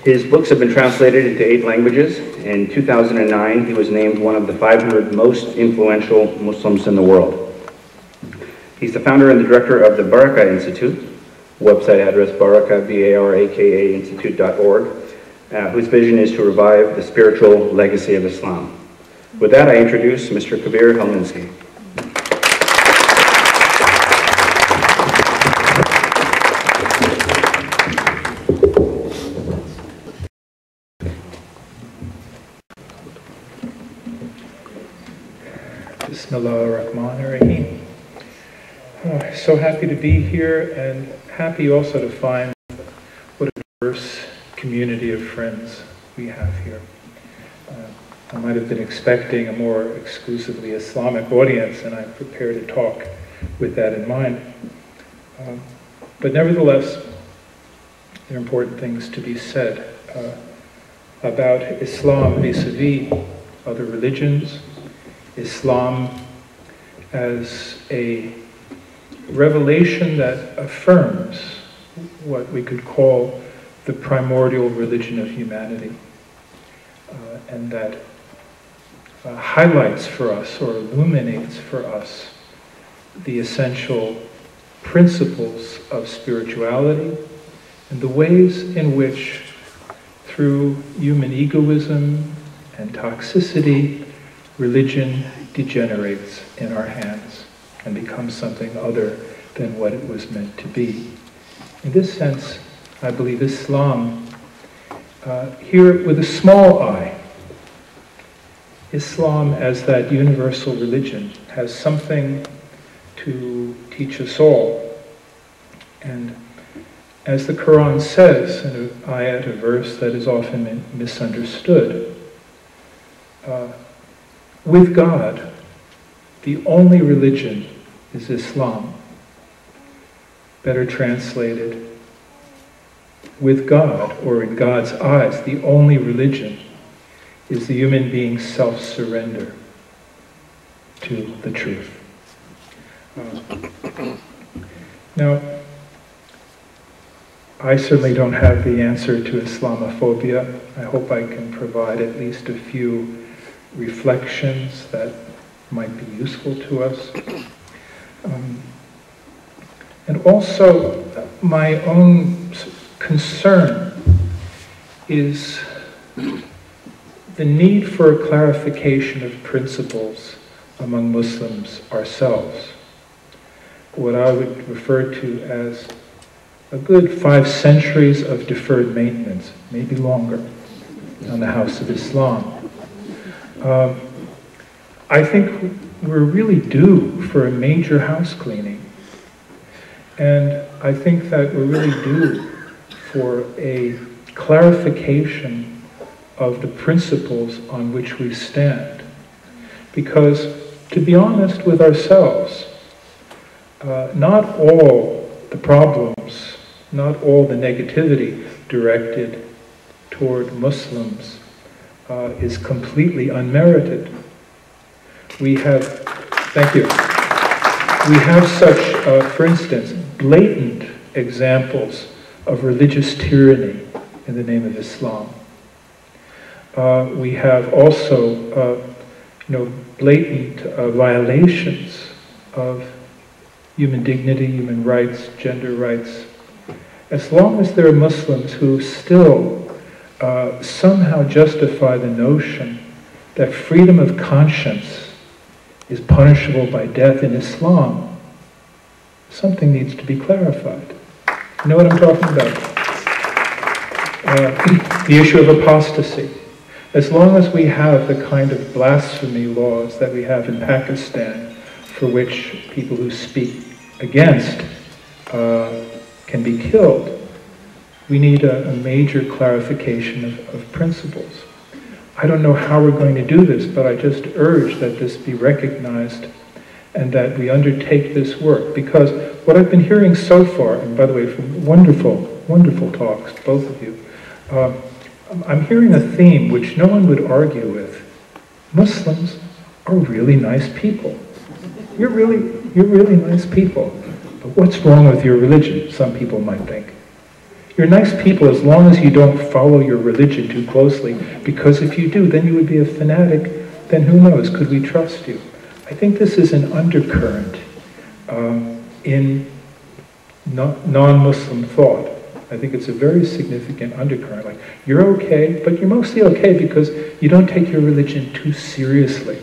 His books have been translated into 8 languages. In 2009, he was named one of the 500 most influential Muslims in the world. He's the founder and the director of the Baraka Institute, website address baraka, B-A-R-A-K-A, institute.org, whose vision is to revive the spiritual legacy of Islam. With that, I introduce Mr. Kabir Helminski. Bismillahirrahmanirrahim. So happy to be here, and happy also to find what a diverse community of friends we have here. I might have been expecting a more exclusively Islamic audience, and I'm prepared to talk with that in mind. But nevertheless, there are important things to be said about Islam vis-a-vis other religions, Islam as a revelation that affirms what we could call the primordial religion of humanity, and that highlights for us or illuminates for us the essential principles of spirituality and the ways in which, through human egoism and toxicity, religion degenerates in our hands and becomes something other than what it was meant to be. In this sense, I believe Islam, here with a small I, Islam as that universal religion has something to teach us all. And as the Quran says in an ayat, a verse that is often misunderstood, with God, the only religion is Islam. Better translated, with God, or in God's eyes, the only religion is the human being's self-surrender to the truth. Now, I certainly don't have the answer to Islamophobia. I hope I can provide at least a few reflections that might be useful to us. And also, my own concern is the need for a clarification of principles among Muslims ourselves. What I would refer to as a good 5 centuries of deferred maintenance, maybe longer, on the house of Islam. I think we're really due for a major house cleaning. And I think that we're really due for a clarification of the principles on which we stand. Because, to be honest with ourselves, not all the problems, not all the negativity directed toward Muslims is completely unmerited. We have, thank you, we have such, for instance, blatant examples of religious tyranny in the name of Islam. We have also, blatant violations of human dignity, human rights, gender rights. As long as there are Muslims who still somehow justify the notion that freedom of conscience is punishable by death in Islam, something needs to be clarified. You know what I'm talking about? The issue of apostasy. As long as we have the kind of blasphemy laws that we have in Pakistan, for which people who speak against can be killed, we need a major clarification of principles. I don't know how we're going to do this, but I just urge that this be recognized and that we undertake this work. Because what I've been hearing so far, and by the way, from wonderful, wonderful talks, both of you, I'm hearing a theme which no one would argue with. Muslims are really nice people. You're really nice people. But what's wrong with your religion, some people might think. You're nice people as long as you don't follow your religion too closely, because if you do, then you would be a fanatic. Then who knows, could we trust you? I think this is an undercurrent in non-Muslim thought. I think it's a very significant undercurrent. Like, you're okay, but you're mostly okay because you don't take your religion too seriously.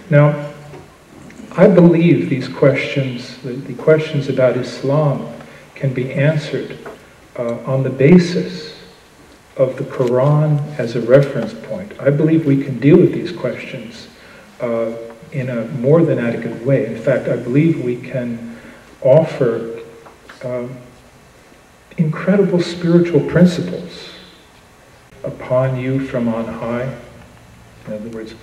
Now, I believe these questions, the questions about Islam, can be answered on the basis of the Quran as a reference point. I believe we can deal with these questions in a more than adequate way. In fact, I believe we can offer incredible spiritual principles upon you from on high. In other words,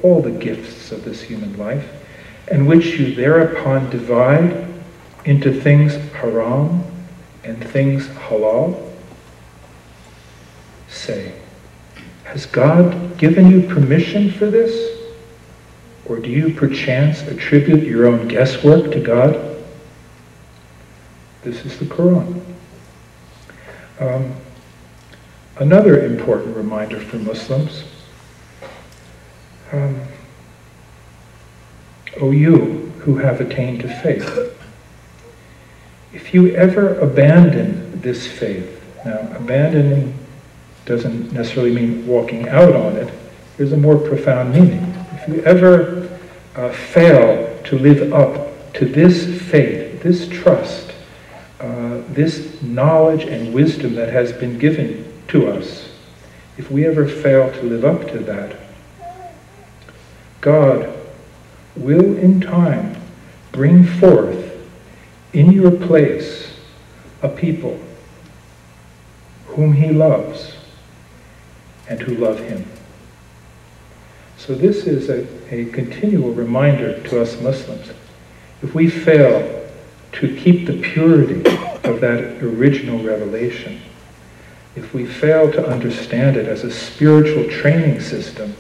all the gifts of this human life, and which you thereupon divide into things haram and things halal. Say, has God given you permission for this? Or do you perchance attribute your own guesswork to God? This is the Quran. Another important reminder for Muslims, O you who have attained to faith, if you ever abandon this faith, now abandoning doesn't necessarily mean walking out on it, there's a more profound meaning. If you ever fail to live up to this faith, this trust, this knowledge and wisdom that has been given to us, if we ever fail to live up to that, God will in time bring forth in your place a people whom He loves and who love Him. So this is a continual reminder to us Muslims. If we fail to keep the purity of that original revelation, if we fail to understand it as a spiritual training system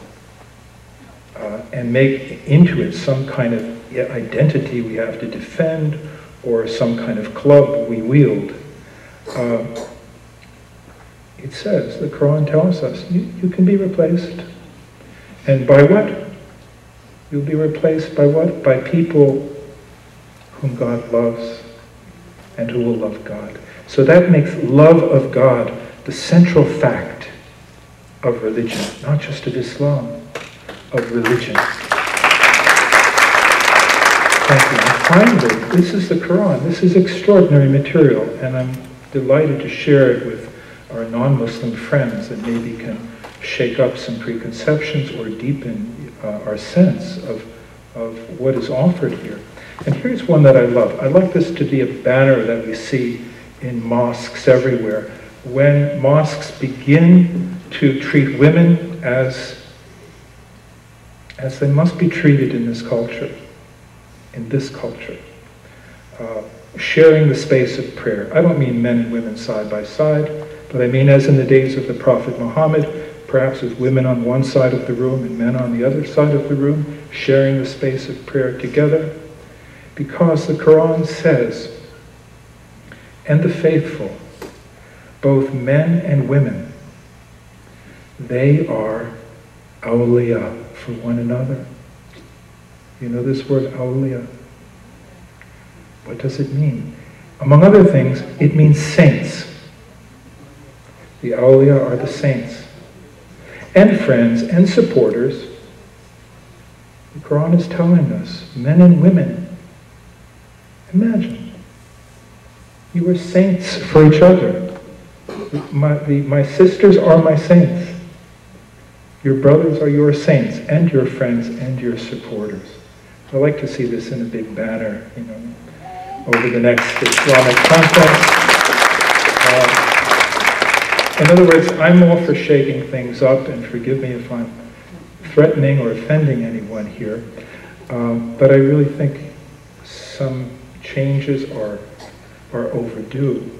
and make into it some kind of identity we have to defend or some kind of club we wield, it says, the Quran tells us, you can be replaced. And by what? You'll be replaced by what? By people whom God loves and who will love God. So that makes love of God the central fact of religion, not just of Islam, of religion. Thank you. And finally, this is the Quran. This is extraordinary material, and I'm delighted to share it with our non-Muslim friends that maybe can shake up some preconceptions or deepen our sense of what is offered here. And here's one that I love. I like this to be a banner that we see in mosques everywhere. When mosques begin to treat women as they must be treated in this culture, sharing the space of prayer. I don't mean men and women side by side, but I mean as in the days of the Prophet Muhammad, perhaps with women on one side of the room and men on the other side of the room, sharing the space of prayer together. Because the Quran says, and the faithful, both men and women, they are awliya for one another. You know this word, awliya? What does it mean? Among other things, it means saints. The awliya are the saints. And friends and supporters. The Quran is telling us, men and women, imagine, you are saints for each other. My sisters are my saints. Your brothers are your saints, and your friends, and your supporters. I like to see this in a big banner, over the next Islamic conference. In other words, I'm all for shaking things up, and forgive me if I'm threatening or offending anyone here, but I really think some changes are overdue,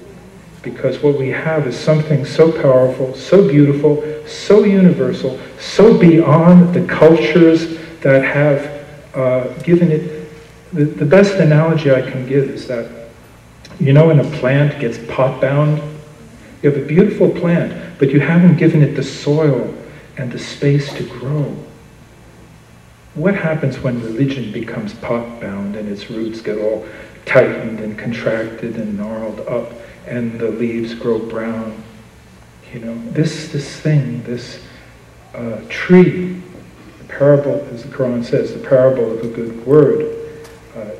because what we have is something so powerful, so beautiful, so universal, so beyond the cultures that have given it. The best analogy I can give is that You know when a plant gets pot-bound? You have a beautiful plant, but you haven't given it the soil and the space to grow. What happens when religion becomes pot-bound and its roots get all tightened and contracted and gnarled up and the leaves grow brown? You know, this tree, the parable, as the Quran says, the parable of a good word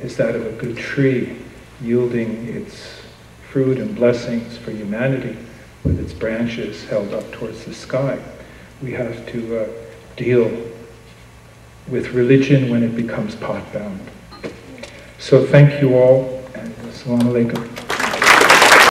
is that of a good tree yielding its fruit and blessings for humanity with its branches held up towards the sky. We have to deal with religion when it becomes pot-bound. So thank you all, and Assalamu alaikum.